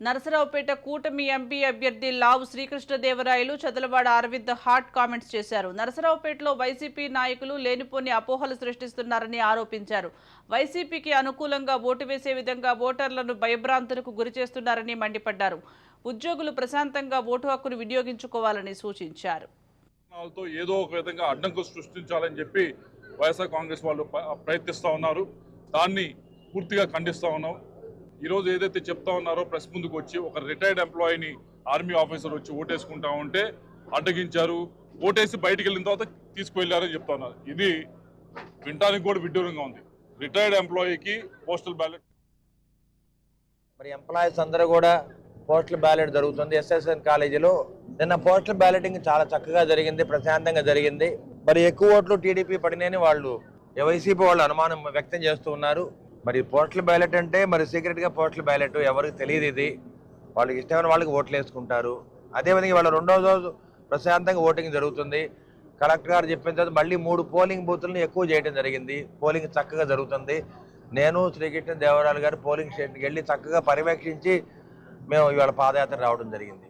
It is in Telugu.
నరసరావుపేట కూటమి ఎంపీ అభ్యర్థి లావు శ్రీకృష్ణదేవరాయలు చదలవాడ అరవింద్ హాట్ కామెంట్స్ చేశారు. నరసరావుపేటలో వైసీపీ నాయకులు లేనిపోని అపోహలు సృష్టిస్తున్నారని ఆరోపించారు. వైసీపీకి అనుకూలంగా ఓటు వేసే విధంగా ఓటర్లను భయభ్రాంతులకు గురిచేస్తున్నారని మండిపడ్డారు. ఉద్యోగులు ప్రశాంతంగా ఓటు హక్కును వినియోగించుకోవాలని సూచించారు. ఏదో ఒక విధంగా అడ్డంకులు సృష్టించాలని చెప్పి వైఎస్ఆర్ కాంగ్రెస్ వాళ్ళు ప్రయత్నిస్తూ ఉన్నారు. దాన్ని పూర్తిగా ఖండిస్తూ ఉన్నాం. ఈరోజు ఏదైతే చెప్తా ఉన్నారో ప్రెస్ ముందుకు వచ్చి ఒక రిటైర్డ్ ఎంప్లాయీని ఆర్మీ ఆఫీసర్ వచ్చి ఓటేసుకుంటా ఉంటే అడ్డగించారు, ఓటేసి బయటికి వెళ్ళిన తర్వాత తీసుకువెళ్ళారని చెప్తా ఉన్నారు. ఇది వినడానికి కూడా విడ్డూరంగా ఉంది. రిటైర్డ్ ఎంప్లాయీకి పోస్టల్ బ్యాలెట్, మరి ఎంప్లాయీస్ అందరూ కూడా పోస్టల్ బ్యాలెట్ జరుగుతుంది. ఎస్ఎస్ఎన్ కాలేజీలో నిన్న పోస్టల్ బ్యాలెటింగ్ చాలా చక్కగా జరిగింది, ప్రశాంతంగా జరిగింది. మరి ఎక్కువ ఓట్లు టీడీపీ పడినని వాళ్ళు వైసీపీ వాళ్ళు అనుమానం వ్యక్తం చేస్తూ ఉన్నారు. మరి పోస్టల్ బ్యాలెట్ అంటే మరి సీక్రెట్గా పోస్టల్ బ్యాలెట్ ఎవరికి తెలియదు. ఇది వాళ్ళకి ఇష్టమైన వాళ్ళకి ఓట్లు వేసుకుంటారు. అదేవిధంగా వాళ్ళ రెండో రోజు ప్రశాంతంగా ఓటింగ్ జరుగుతుంది. కలెక్టర్ గారు చెప్పిన తర్వాత మళ్ళీ 3 పోలింగ్ బూతులను ఎక్కువ చేయడం జరిగింది. పోలింగ్ చక్కగా జరుగుతుంది. నేను శ్రీకృష్ణదేవరాయలు గారు పోలింగ్ స్టేషన్కి వెళ్ళి చక్కగా పర్యవేక్షించి మేము ఇవాళ పాదయాత్ర రావడం జరిగింది.